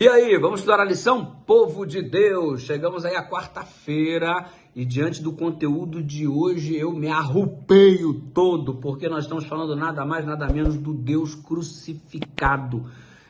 E aí, vamos estudar a lição? Povo de Deus, chegamos aí à quarta-feira e diante do conteúdo de hoje eu me arrupeio todo, porque nós estamos falando nada mais, nada menos do Deus crucificado.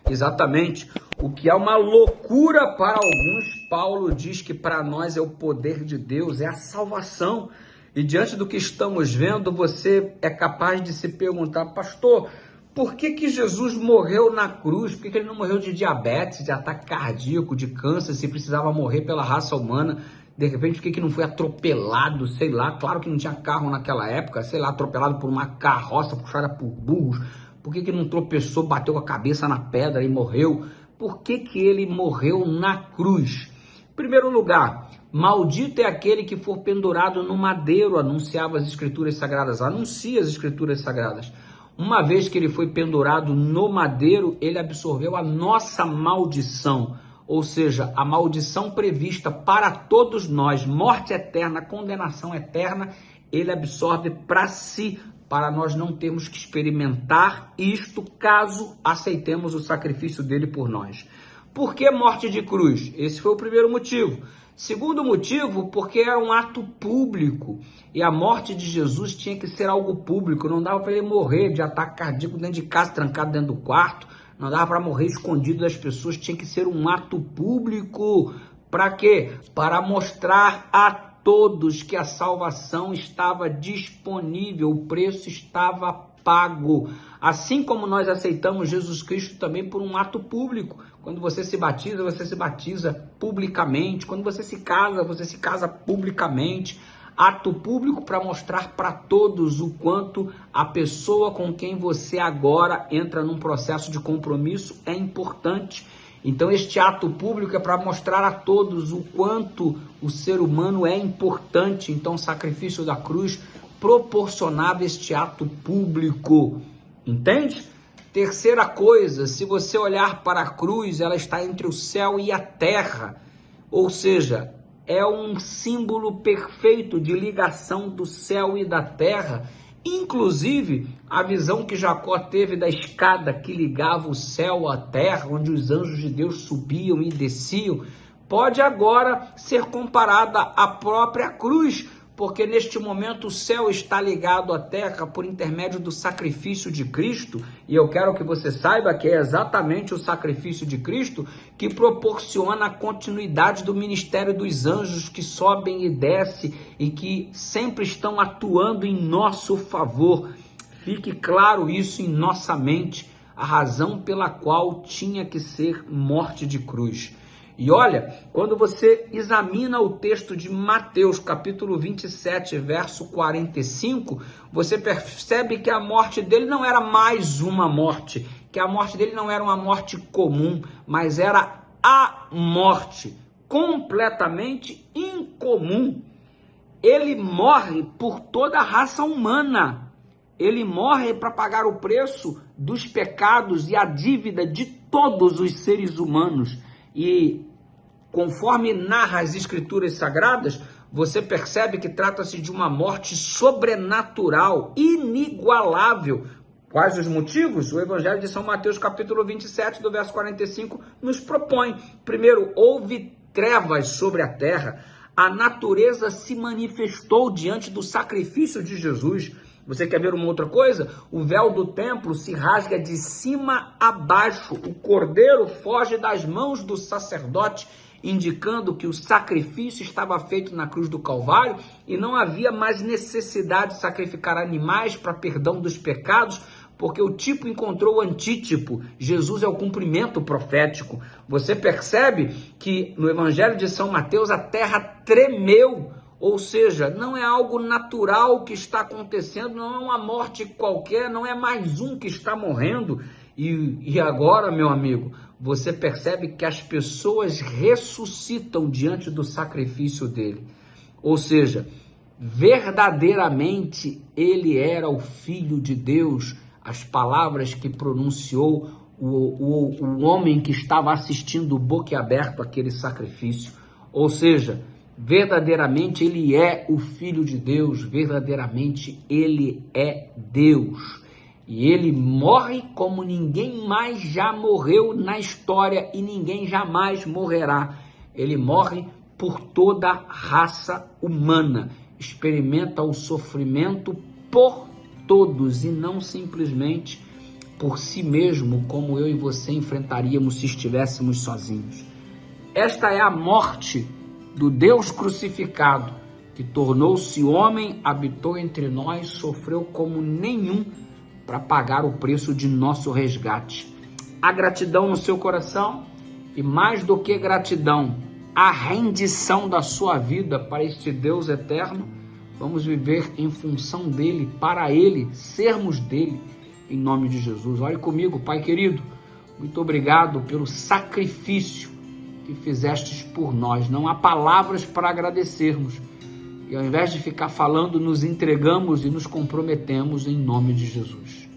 Exatamente, o que é uma loucura para alguns, Paulo diz que para nós é o poder de Deus, é a salvação. E diante do que estamos vendo, você é capaz de se perguntar, pastor, por que Jesus morreu na cruz? Por que ele não morreu de diabetes, de ataque cardíaco, de câncer, se precisava morrer pela raça humana? De repente, por que não foi atropelado, sei lá, claro que não tinha carro naquela época, sei lá, atropelado por uma carroça puxada por burros? Por que não tropeçou, bateu a cabeça na pedra e morreu? Por que ele morreu na cruz? Em primeiro lugar, maldito é aquele que for pendurado no madeiro, anunciava as Escrituras Sagradas, anuncia as Escrituras Sagradas. Uma vez que ele foi pendurado no madeiro, ele absorveu a nossa maldição, ou seja, a maldição prevista para todos nós, morte eterna, condenação eterna, ele absorve para si, para nós não termos que experimentar isto caso aceitemos o sacrifício dele por nós. Por que morte de cruz? Esse foi o primeiro motivo. Segundo motivo, porque era um ato público e a morte de Jesus tinha que ser algo público, não dava para ele morrer de ataque cardíaco dentro de casa, trancado dentro do quarto, não dava para morrer escondido das pessoas, tinha que ser um ato público. Para quê? Para mostrar a todos que a salvação estava disponível, o preço estava pago. Assim como nós aceitamos Jesus Cristo também por um ato público. Quando você se batiza publicamente. Quando você se casa publicamente. Ato público para mostrar para todos o quanto a pessoa com quem você agora entra num processo de compromisso é importante. Então este ato público é para mostrar a todos o quanto o ser humano é importante. Então o sacrifício da cruz proporcionava este ato público, entende? Terceira coisa, se você olhar para a cruz, ela está entre o céu e a terra, ou seja, é um símbolo perfeito de ligação do céu e da terra. Inclusive, a visão que Jacó teve da escada que ligava o céu à terra, onde os anjos de Deus subiam e desciam, pode agora ser comparada à própria cruz, porque neste momento o céu está ligado à terra por intermédio do sacrifício de Cristo, e eu quero que você saiba que é exatamente o sacrifício de Cristo que proporciona a continuidade do ministério dos anjos que sobem e descem e que sempre estão atuando em nosso favor. Fique claro isso em nossa mente, a razão pela qual tinha que ser morte de cruz. E olha, quando você examina o texto de Mateus, capítulo 27, verso 45, você percebe que a morte dele não era mais uma morte, que a morte dele não era uma morte comum, mas era a morte completamente incomum. Ele morre por toda a raça humana. Ele morre para pagar o preço dos pecados e a dívida de todos os seres humanos. E conforme narra as Escrituras Sagradas, você percebe que trata-se de uma morte sobrenatural, inigualável. Quais os motivos? O Evangelho de São Mateus, capítulo 27, do verso 45, nos propõe. Primeiro, houve trevas sobre a terra, a natureza se manifestou diante do sacrifício de Jesus. Você quer ver uma outra coisa? O véu do templo se rasga de cima a baixo, o cordeiro foge das mãos do sacerdote, indicando que o sacrifício estava feito na cruz do Calvário e não havia mais necessidade de sacrificar animais para perdão dos pecados, porque o tipo encontrou o antítipo. Jesus é o cumprimento profético. Você percebe que no Evangelho de São Mateus a terra tremeu, ou seja, não é algo natural que está acontecendo, não é uma morte qualquer, não é mais um que está morrendo. E agora, meu amigo, você percebe que as pessoas ressuscitam diante do sacrifício dele. Ou seja, verdadeiramente ele era o Filho de Deus. As palavras que pronunciou o homem que estava assistindo boquiaberto aquele sacrifício. Ou seja, verdadeiramente ele é o Filho de Deus, verdadeiramente ele é Deus. E ele morre como ninguém mais já morreu na história e ninguém jamais morrerá. Ele morre por toda a raça humana. Experimenta o sofrimento por todos e não simplesmente por si mesmo, como eu e você enfrentaríamos se estivéssemos sozinhos. Esta é a morte do Deus crucificado, que tornou-se homem, habitou entre nós, sofreu como nenhum para pagar o preço de nosso resgate. A gratidão no seu coração e, mais do que gratidão, a rendição da sua vida para este Deus eterno. Vamos viver em função dele, para ele, sermos dele, em nome de Jesus. Ore comigo, Pai querido, muito obrigado pelo sacrifício que fizestes por nós. Não há palavras para agradecermos. E ao invés de ficar falando, nos entregamos e nos comprometemos em nome de Jesus.